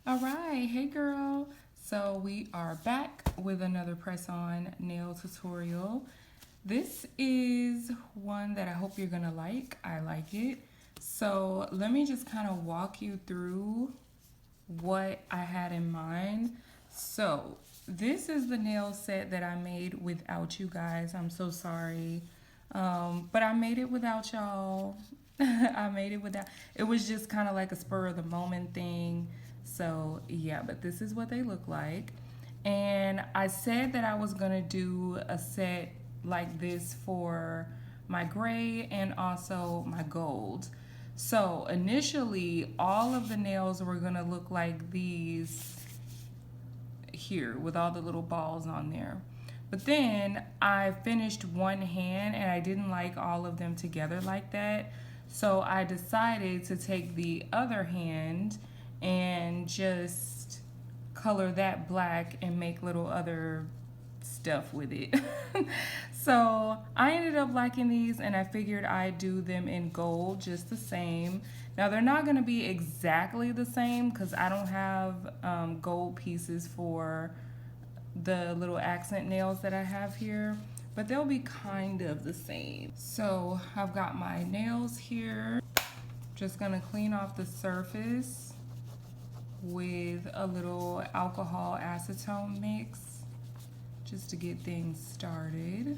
All right, hey girl. So we are back with another press on nail tutorial. This is one that I hope you're gonna like. I like it. So let me just kind of walk you through what I had in mind. So this is the nail set that I made without you guys. I'm so sorry. But I made it without y'all. I made it without, it was just kind of like a spur of the moment thing. So yeah, but this is what they look like. And I said that I was gonna do a set like this for my gray and also my gold. So initially, all of the nails were gonna look like these here with all the little balls on there. But then I finished one hand and I didn't like all of them together like that. So I decided to take the other hand and just color that black and make little other stuff with it. So I ended up liking these and I figured I'd do them in gold just the same. Now they're not going to be exactly the same because I don't have gold pieces for the little accent nails that I have here, but they'll be kind of the same. So I've got my nails here. Just going to clean off the surface with a little alcohol acetone mix just to get things started.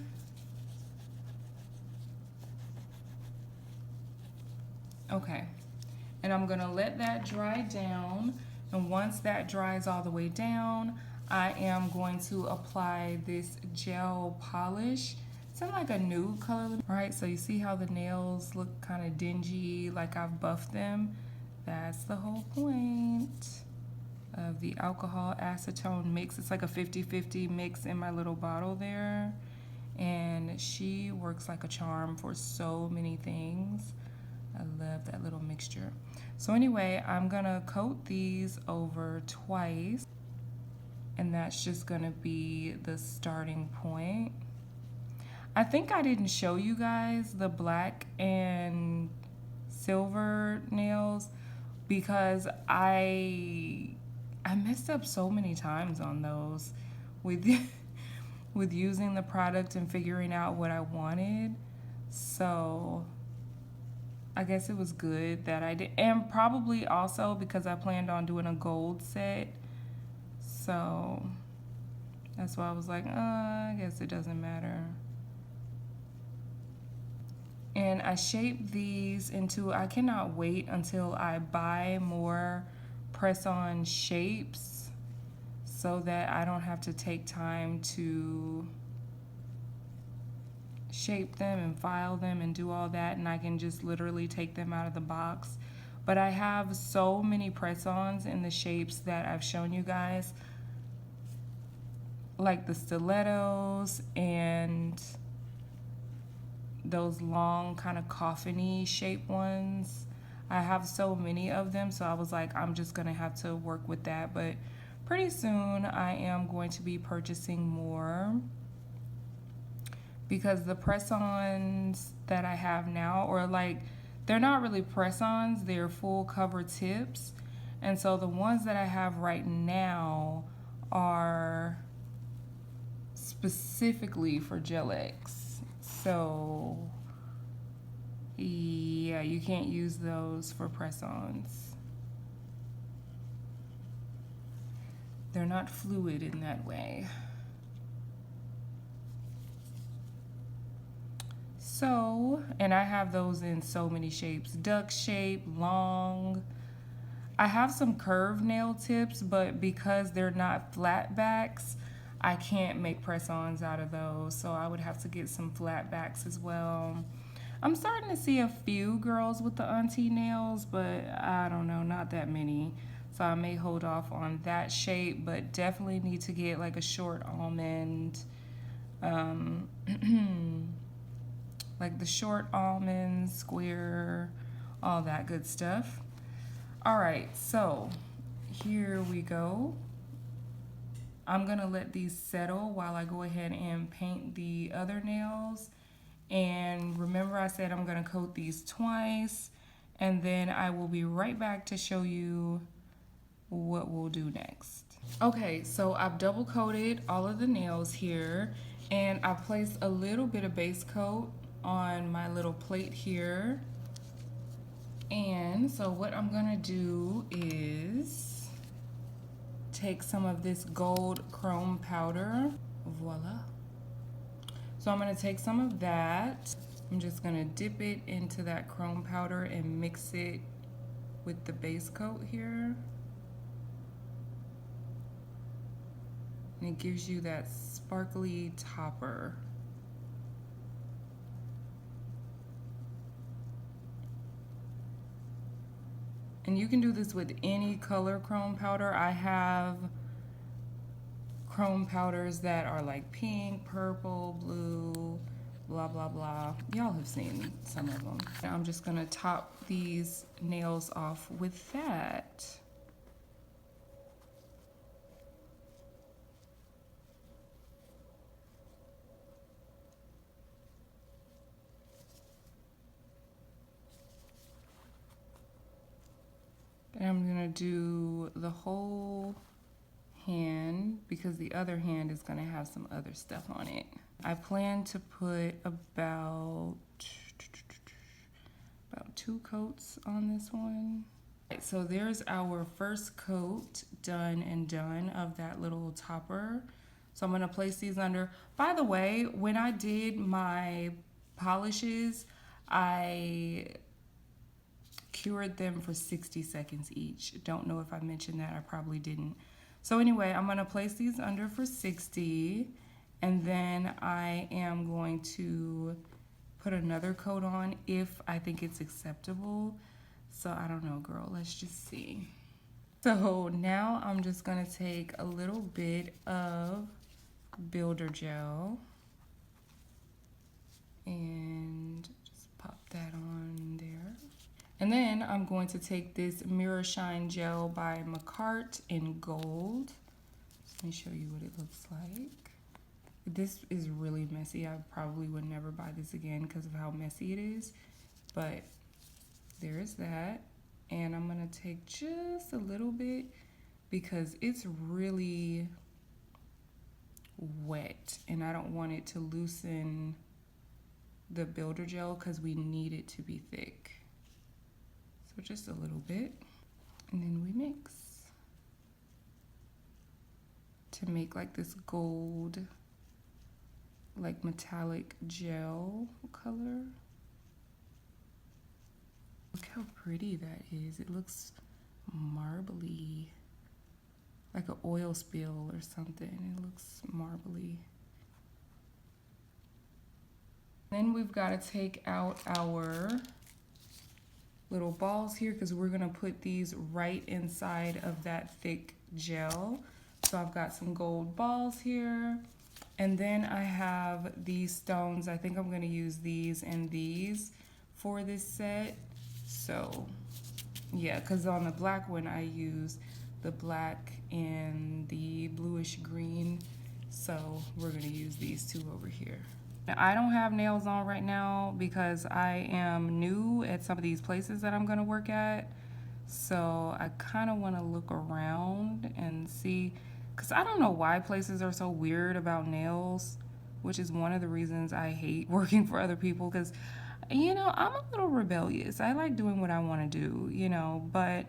Okay, and I'm gonna let that dry down, and once that dries all the way down, I am going to apply this gel polish. It's in like a nude color. All right, so you see how the nails look kind of dingy, like I've buffed them? That's the whole point of the alcohol acetone mix. It's like a 50-50 mix in my little bottle there. And she works like a charm for so many things. I love that little mixture. So anyway, I'm gonna coat these over twice, and that's just gonna be the starting point. I think I didn't show you guys the black and silver nails because I messed up so many times on those with with using the product and figuring out what I wanted. So I guess it was good that I did, and probably also because I planned on doing a gold set. So that's why I was like, I guess it doesn't matter. And I shaped these into, I cannot wait until I buy more press-on shapes so that I don't have to take time to shape them and file them and do all that, and I can just literally take them out of the box. But I have so many press-ons in the shapes that I've shown you guys, like the stilettos and those long kind of coffin-y shaped ones. I have so many of them, so I was like, I'm just gonna have to work with that. But pretty soon I am going to be purchasing more because the press-ons that I have now, or like, they're not really press-ons, they're full cover tips. And so the ones that I have right now are specifically for Gel X. So yeah, you can't use those for press-ons. They're not fluid in that way. So, and I have those in so many shapes. Duck shape, long. I have some curved nail tips, but because they're not flat backs, I can't make press-ons out of those. So I would have to get some flat backs as well. I'm starting to see a few girls with the auntie nails, but I don't know, not that many. So I may hold off on that shape, but definitely need to get like a short almond, like the short almond, square, all that good stuff. All right, so here we go. I'm gonna let these settle while I go ahead and paint the other nails. And remember I said I'm gonna coat these twice, and then I will be right back to show you what we'll do next. Okay, so I've double coated all of the nails here, and I placed a little bit of base coat on my little plate here. And so what I'm gonna do is take some of this gold chrome powder. Voila. So I'm gonna take some of that. I'm just gonna dip it into that chrome powder and mix it with the base coat here. And it gives you that sparkly topper. And you can do this with any color chrome powder. I have chrome powders that are like pink, purple, blue, blah, blah, blah. Y'all have seen some of them. And I'm just gonna top these nails off with that. And I'm gonna do the whole hand because the other hand is gonna have some other stuff on it. I plan to put about 2 coats on this one. Right, so there's our first coat done of that little topper. So I'm gonna place these under. By the way, when I did my polishes, I cured them for 60 seconds each. Don't know if I mentioned that, I probably didn't. So anyway, I'm gonna place these under for 60, and then I am going to put another coat on if I think it's acceptable. So I don't know, girl, let's just see. So now I'm just gonna take a little bit of builder gel and just pop that on there. And then I'm going to take this Mirror Shine Gel by McCart in gold. Let me show you what it looks like. This is really messy. I probably would never buy this again because of how messy it is. But there's that. And I'm gonna take just a little bit because it's really wet and I don't want it to loosen the builder gel because we need it to be thick. So just a little bit, and then we mix to make like this gold, like metallic gel color. Look how pretty that is. It looks marbly, like an oil spill or something. It looks marbly. Then we've got to take out our little balls here because we're gonna put these right inside of that thick gel. So I've got some gold balls here, and then I have these stones. I think I'm gonna use these and these for this set. So yeah, because on the black one I use the black and the bluish green, so we're gonna use these two over here. Now, I don't have nails on right now because I am new at some of these places that I'm gonna work at. So I kind of want to look around and see, because I don't know why places are so weird about nails, which is one of the reasons I hate working for other people because, you know, I'm a little rebellious. I like doing what I want to do, you know, but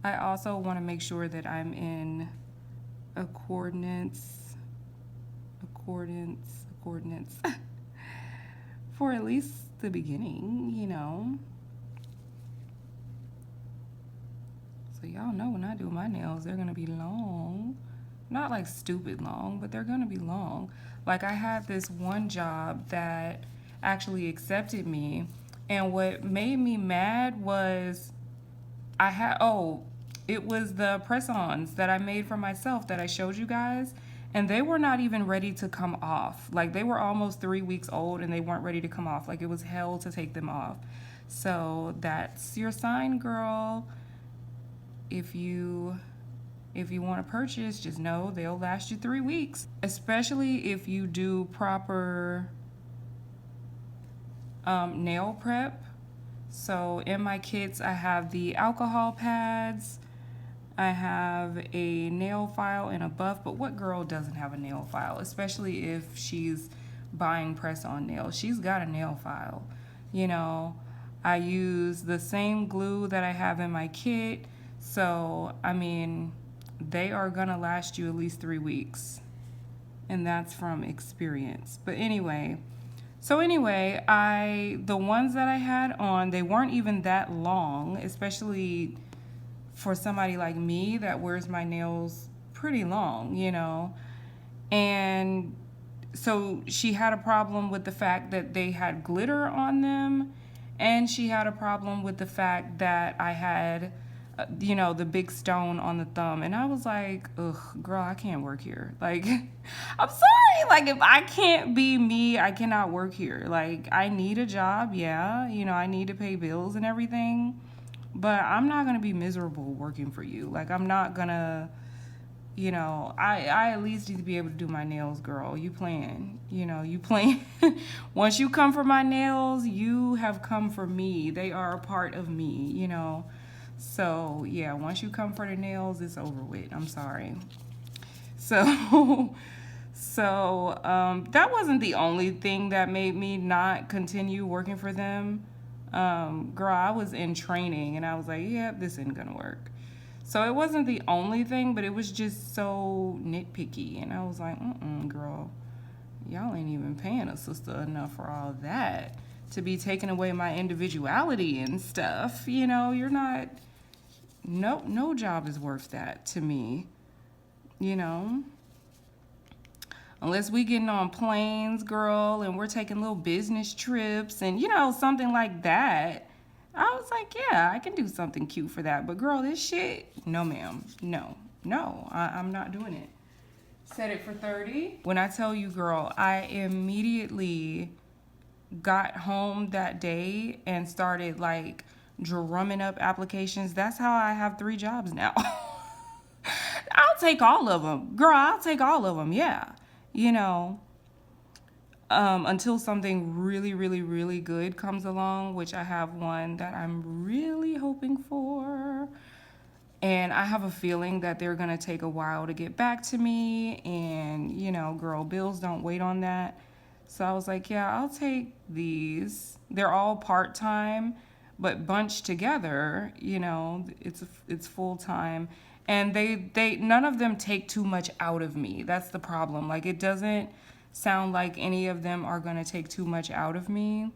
I also want to make sure that I'm in accordance for at least the beginning, you know. So y'all know when I do my nails, they're gonna be long. Not like stupid long, but they're gonna be long. Like I had this one job that actually accepted me, and what made me mad was it was the press-ons that I made for myself that I showed you guys, and they were not even ready to come off. Like they were almost 3 weeks old and they weren't ready to come off. Like it was hell to take them off. So that's your sign, girl. If you want to purchase, just know they'll last you 3 weeks, especially if you do proper nail prep. So in my kits, I have the alcohol pads, I have a nail file and a buff, but what girl doesn't have a nail file, especially if she's buying press-on nails? She's got a nail file. You know, I use the same glue that I have in my kit, so I mean, they are gonna last you at least 3 weeks, and that's from experience. But anyway, I the ones that I had on, they weren't even that long, especially for somebody like me that wears my nails pretty long, you know. And so she had a problem with the fact that they had glitter on them, and she had a problem with the fact that I had you know, the big stone on the thumb. And I was like, ugh, girl, I can't work here. Like, I'm sorry. Like, if I can't be me, I cannot work here. Like, I need a job. Yeah. You know, I need to pay bills and everything. But I'm not going to be miserable working for you. Like, I'm not going to, you know, I at least need to be able to do my nails, girl. You playing. You know, you playing. Once you come for my nails, you have come for me. They are a part of me, you know. So, yeah, once you come for the nails, it's over with. I'm sorry. So, that wasn't the only thing that made me not continue working for them. Girl, I was in training and I was like, yeah, this isn't gonna work. So it wasn't the only thing, but it was just so nitpicky. And I was like, girl, y'all ain't even paying a sister enough for all that to be taking away my individuality and stuff. You know, you're not, no job is worth that to me, you know. Unless we getting on planes, girl, and we're taking little business trips and, you know, something like that. I was like, yeah, I can do something cute for that. But, girl, this shit, no, ma'am. No, I'm not doing it. Set it for 30. When I tell you, girl, I immediately got home that day and started, like, drumming up applications. That's how I have 3 jobs now. I'll take all of them. Girl, I'll take all of them, yeah. You know, until something really, really, really good comes along, which I have one that I'm really hoping for. And I have a feeling that they're going to take a while to get back to me. And, you know, girl, bills don't wait on that. So I was like, yeah, I'll take these. They're all part-time, but bunched together, you know, it's full-time. And they none of them take too much out of me. That's the problem. Like, it doesn't sound like any of them are going to take too much out of me.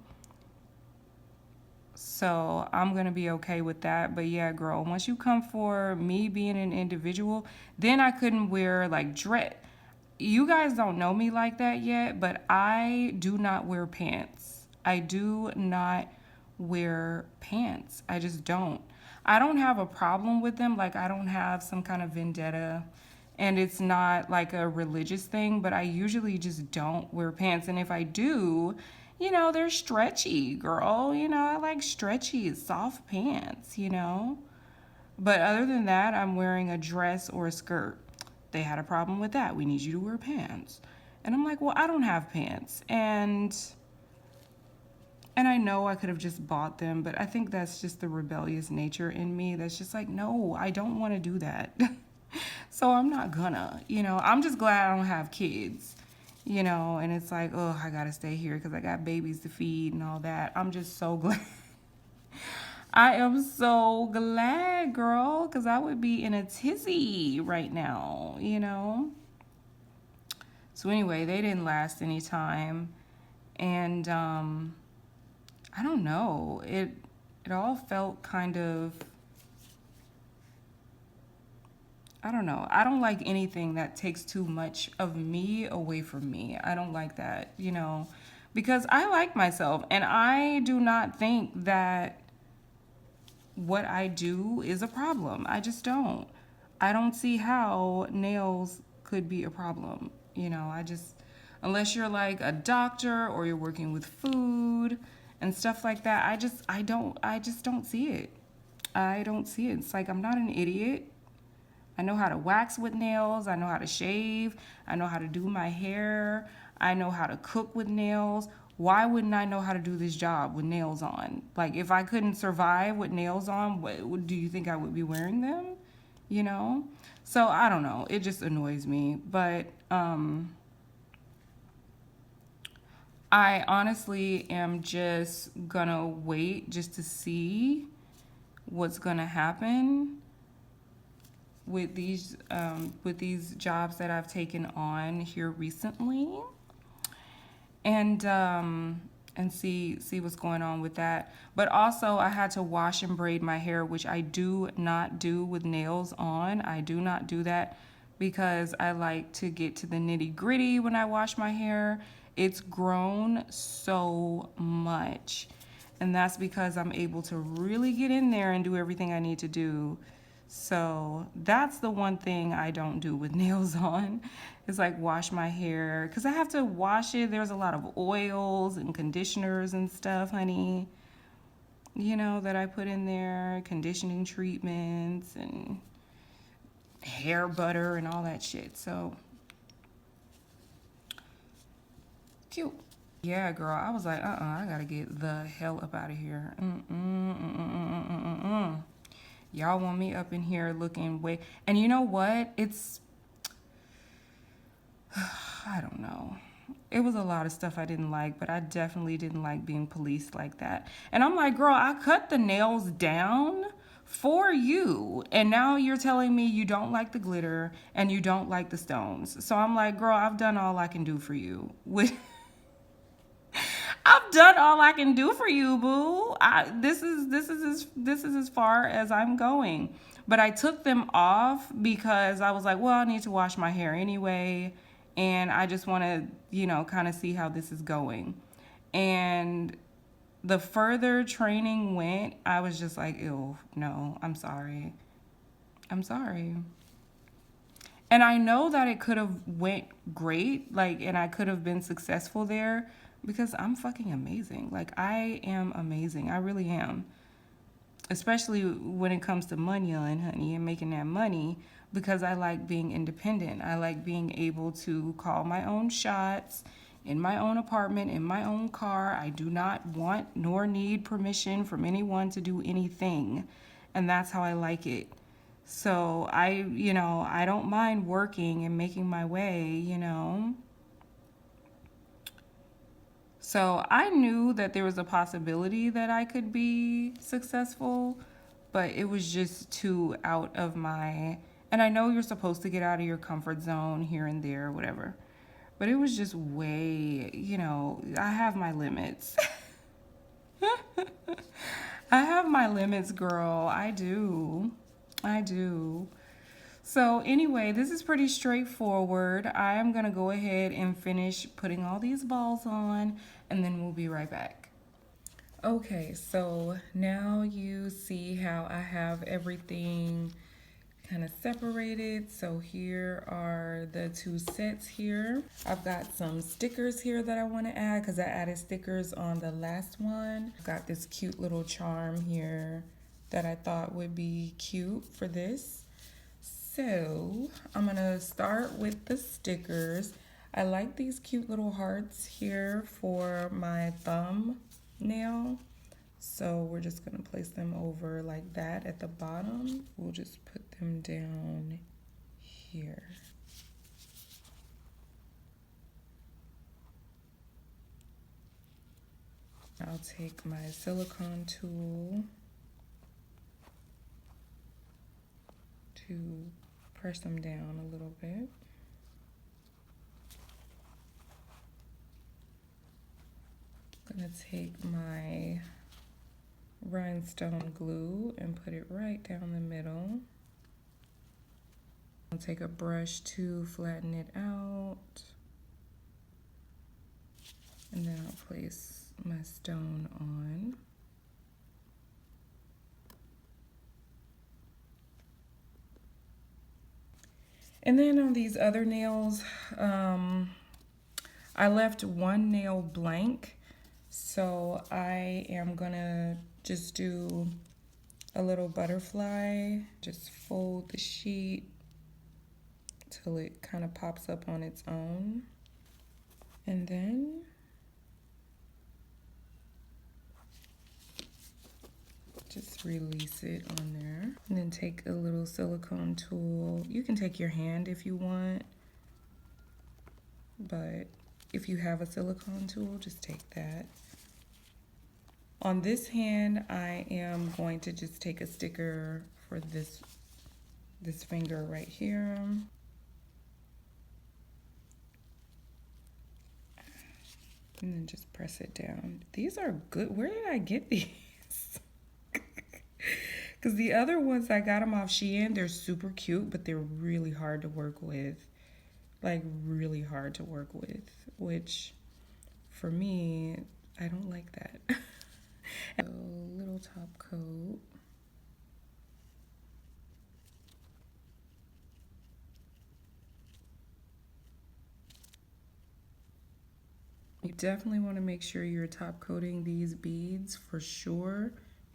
So I'm going to be okay with that. But yeah, girl, once you come for me being an individual, then I couldn't wear like dress. You guys don't know me like that yet, but I do not wear pants. I do not wear pants. I just don't. I don't have a problem with them. Like, I don't have some kind of vendetta. And it's not like a religious thing, but I usually just don't wear pants. And if I do, you know, they're stretchy, girl. You know, I like stretchy, soft pants, you know. But other than that, I'm wearing a dress or a skirt. They had a problem with that. We need you to wear pants. And I'm like, well, I don't have pants. And I know I could have just bought them, but I think that's just the rebellious nature in me that's just like, no, I don't want to do that. So I'm not gonna, you know. I'm just glad I don't have kids, you know. And it's like, oh, I gotta stay here because I got babies to feed and all that. I'm just so glad. I am so glad, girl, because I would be in a tizzy right now, you know. So anyway, they didn't last any time. And I don't know. It all felt kind of, I don't know. I don't like anything that takes too much of me away from me. I don't like that, you know, because I like myself and I do not think that what I do is a problem. I just don't. I don't see how nails could be a problem. You know, unless you're like a doctor or you're working with food and stuff like that, I just don't see it. I don't see it. It's like, I'm not an idiot. I know how to wax with nails. I know how to shave. I know how to do my hair. I know how to cook with nails. Why wouldn't I know how to do this job with nails on? Like, if I couldn't survive with nails on, what do you think I would be wearing them? you know? So I don't know. It just annoys me. But I honestly am just gonna wait just to see what's gonna happen with these jobs that I've taken on here recently, and see what's going on with that. But also, I had to wash and braid my hair, which I do not do with nails on. I do not do that because I like to get to the nitty gritty when I wash my hair. It's grown so much, and that's because I'm able to really get in there and do everything I need to do. So that's the one thing I don't do with nails on, is like wash my hair, because I have to wash it. There's a lot of oils and conditioners and stuff, honey, you know, that I put in there, conditioning treatments and hair butter and all that shit. So cute. Yeah, girl, I was like, I gotta get the hell up out of here. Y'all want me up in here looking way, and you know what? It's, I don't know. It was a lot of stuff I didn't like, but I definitely didn't like being policed like that. And I'm like, girl, I cut the nails down for you, and now you're telling me you don't like the glitter and you don't like the stones. So I'm like, girl, I've done all I can do for you. I've done all I can do for you, boo. This is as far as I'm going. But I took them off because I was like, well, I need to wash my hair anyway, and I just want to, you know, kind of see how this is going. And the further training went, I was just like, ew, no, I'm sorry. I'm sorry. And I know that it could have went great, like, and I could have been successful there because I'm fucking amazing. Like, I am amazing. I really am. Especially when it comes to money, honey, and making that money, because I like being independent. I like being able to call my own shots in my own apartment, in my own car. I do not want nor need permission from anyone to do anything. And that's how I like it. So I don't mind working and making my way, you know. So I knew that there was a possibility that I could be successful, but it was just too out of my, and I know you're supposed to get out of your comfort zone here and there, whatever. But it was just way, you know, I have my limits. I have my limits, girl. I do. I do. So anyway, this is pretty straightforward. I am going to go ahead and finish putting all these balls on, and then we'll be right back. Okay, so now you see how I have everything kind of separated. So here are the two sets here. I've got some stickers here that I want to add because I added stickers on the last one. I've got this cute little charm here that I thought would be cute for this. So I'm gonna start with the stickers. I like these cute little hearts here for my thumb nail. So we're just gonna place them over like that at the bottom. We'll just put them down here. I'll take my silicone tool to press them down a little bit. I'm gonna take my rhinestone glue and put it right down the middle. I'll take a brush to flatten it out. And then I'll place my stone on. And then on these other nails, I left one nail blank. So I am gonna just do a little butterfly, just fold the sheet till it kind of pops up on its own. And then Just release it on there. And then take a little silicone tool. You can take your hand if you want, but if you have a silicone tool, just take that. On this hand, I am going to just take a sticker for this finger right here. And then just press it down. These are good. Where did I get these? Because the other ones, I got them off Shein. They're super cute, but they're really hard to work with. Like, really hard to work with. Which, for me, I don't like that. So, little top coat. You definitely want to make sure you're top coating these beads for sure,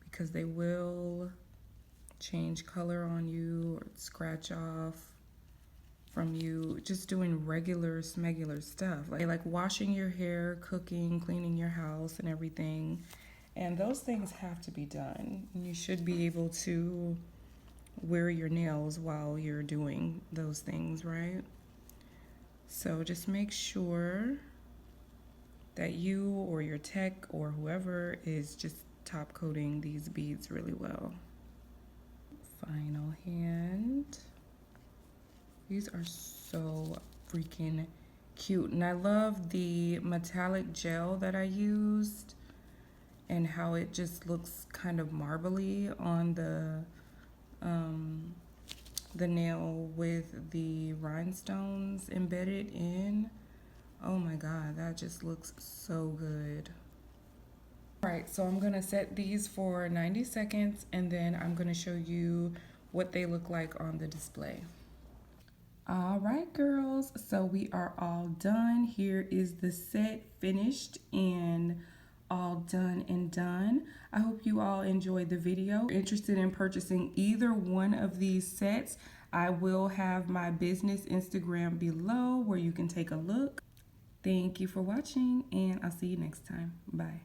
because they will change color on you or scratch off from you just doing regular smegular stuff, like washing your hair, cooking, cleaning your house and everything. And those things have to be done. You should be able to wear your nails while you're doing those things, right? So just make sure that you or your tech or whoever is just top coating these beads really well. Final hand. These are so freaking cute. And I love the metallic gel that I used and how it just looks kind of marbly on the nail with the rhinestones embedded in. Oh my God, that just looks so good. All right, so I'm gonna set these for 90 seconds and then I'm gonna show you what they look like on the display. All right, girls, so we are all done. Here is the set finished and all done and done. I hope you all enjoyed the video. If you're interested in purchasing either one of these sets, I will have my business Instagram below where you can take a look. Thank you for watching, and I'll see you next time. Bye.